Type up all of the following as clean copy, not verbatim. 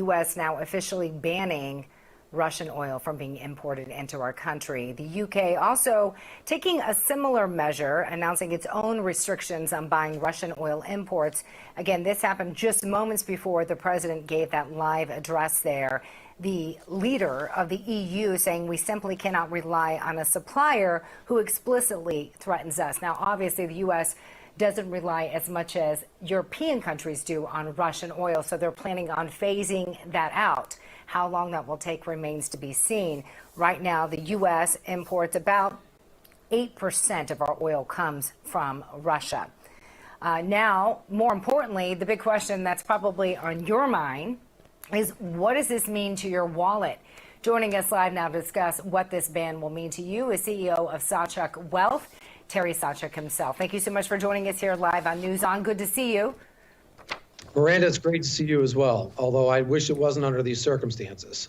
U.S. now officially banning Russian oil from being imported into our country. The UK also taking a similar measure, announcing its own restrictions on buying Russian oil imports. Again, this happened just moments before the president gave that live address there. The leader of the EU saying we simply cannot rely on a supplier who explicitly threatens us. Now, obviously, the U.S. doesn't rely as much as European countries do on Russian oil, so they're planning on phasing that out. How long that will take remains to be seen. Right now, the U.S. imports about 8% of our oil comes from Russia. Now, more importantly, the big question that's probably on your mind is, what does this mean to your wallet? Joining us live now to discuss what this ban will mean to you is CEO of Sawchuk Wealth, Terry Sawchuk himself. Thank you so much for joining us here live on News On. Good to see you. Miranda, it's great to see you as well, although I wish it wasn't under these circumstances.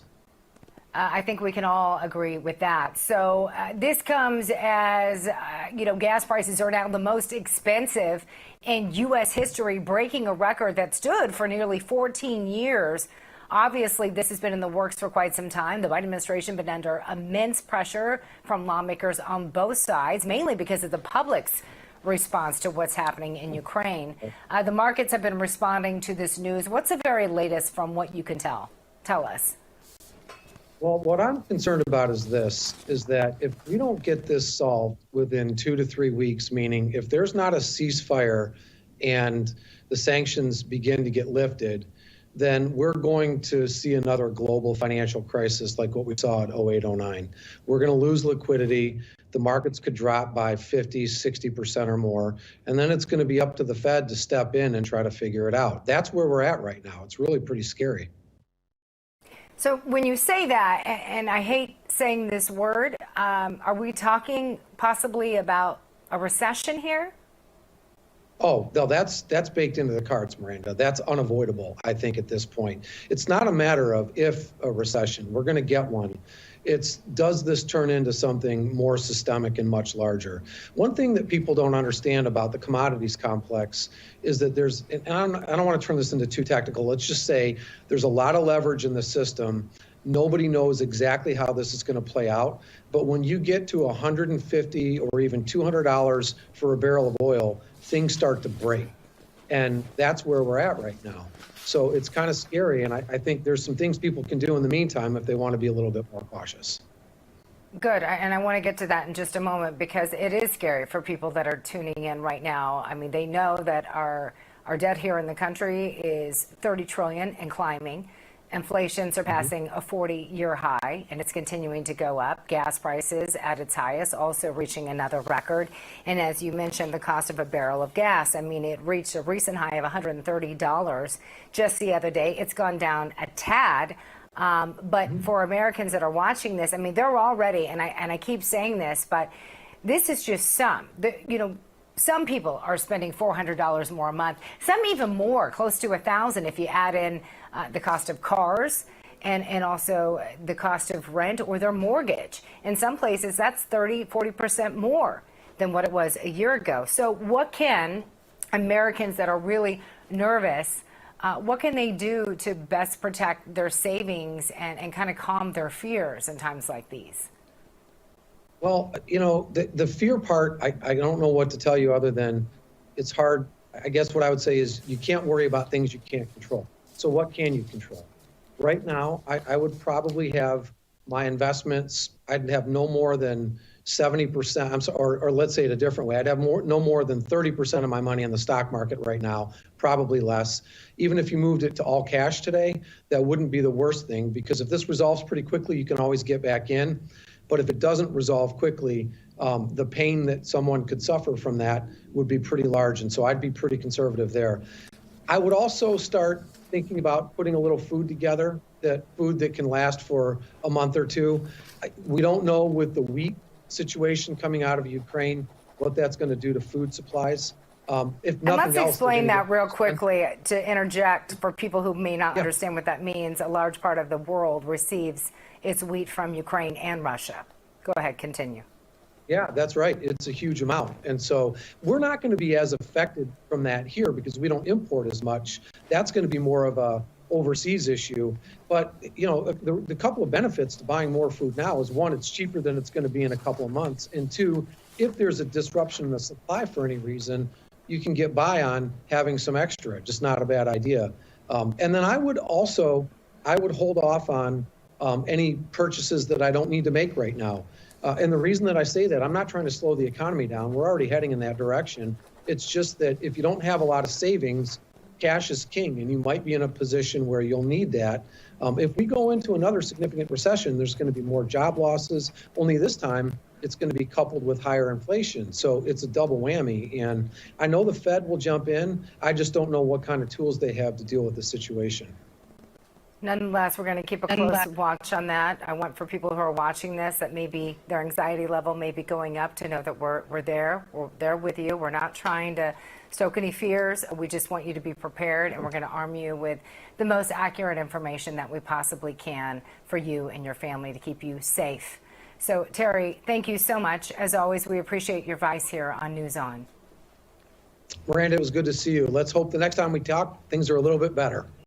I think we can all agree with that. So this comes as, gas prices are now the most expensive in U.S. history, breaking a record that stood for nearly 14 years. Obviously, this has been in the works for quite some time. The Biden administration has been under immense pressure from lawmakers on both sides, mainly because of the public's response to what's happening in Ukraine. The markets have been responding to this news. What's the very latest from what you can tell? Tell us. Well, what I'm concerned about is that if we don't get this solved within 2 to 3 weeks, meaning if there's not a ceasefire and the sanctions begin to get lifted, then we're going to see another global financial crisis like what we saw in 08-09. We're going to lose liquidity. The markets could drop by 50, 60% or more. And then it's going to be up to the Fed to step in and try to figure it out. That's where we're at right now. It's really pretty scary. So when you say that, and I hate saying this word, are we talking possibly about a recession here? Oh, no, that's baked into the cards, Miranda. That's unavoidable, I think, at this point. It's not a matter of if a recession. We're going to get one. It's, does this turn into something more systemic and much larger? One thing that people don't understand about the commodities complex is that there's, and I don't want to turn this into too tactical. Let's just say there's a lot of leverage in the system. Nobody knows exactly how this is going to play out. But when you get to $150 or even $200 for a barrel of oil, things start to break. And that's where we're at right now. So it's kind of scary. And I think there's some things people can do in the meantime if they want to be a little bit more cautious. Good. And I want to get to that in just a moment, because it is scary for people that are tuning in right now. I mean, they know that our debt here in the country is 30 trillion and climbing. Inflation surpassing a 40-year high, and it's continuing to go up. Gas prices at its highest, also reaching another record. And as you mentioned, the cost of a barrel of gas, I mean, it reached a recent high of $130 just the other day. It's gone down a tad. But for Americans that are watching this, I mean, they're already, and I keep saying this, but this is just some. Some people are spending $400 more a month, some even more, close to $1,000 if you add in the cost of cars and also the cost of rent or their mortgage. In some places, that's 30-40% more than what it was a year ago. So what can Americans that are really nervous, what can they do to best protect their savings and kind of calm their fears in times like these? Well, the fear part, I don't know what to tell you other than it's hard. I guess what I would say is you can't worry about things you can't control. So what can you control? Right now, I would probably have my investments, I'd have no more than 70%, or let's say it a different way, I'd have no more than 30% of my money in the stock market right now, probably less. Even if you moved it to all cash today, that wouldn't be the worst thing, because if this resolves pretty quickly, you can always get back in. But if it doesn't resolve quickly, the pain that someone could suffer from that would be pretty large. And so I'd be pretty conservative there. I would also start thinking about putting a little food together, food that can last for a month or two. We don't know with the wheat situation coming out of Ukraine what that's going to do to food supplies. If nothing else, let's explain that real quickly to interject for people who may not understand what that means. A large part of the world receives its wheat from Ukraine and Russia. Go ahead, continue. Yeah, that's right. It's a huge amount. And so we're not going to be as affected from that here because we don't import as much. That's going to be more of overseas issue. But, you know, the couple of benefits to buying more food now is, one, it's cheaper than it's going to be in a couple of months. And two, if there's a disruption in the supply for any reason, you can get by on having some extra, just not a bad idea. And then I would hold off on any purchases that I don't need to make right now. And the reason that I say that, I'm not trying to slow the economy down. We're already heading in that direction. It's just that if you don't have a lot of savings, cash is king, and you might be in a position where you'll need that. If we go into another significant recession, there's going to be more job losses, only this time it's going to be coupled with higher inflation. So it's a double whammy. And I know the Fed will jump in. I just don't know what kind of tools they have to deal with the situation. Nonetheless, we're going to keep a close watch on that. I want for people who are watching this that maybe their anxiety level may be going up to know that we're there. We're there with you. We're not trying to stoke any fears. We just want you to be prepared, and we're going to arm you with the most accurate information that we possibly can for you and your family to keep you safe. So, Terry, thank you so much. As always, we appreciate your advice here on News On. Miranda, it was good to see you. Let's hope the next time we talk, things are a little bit better.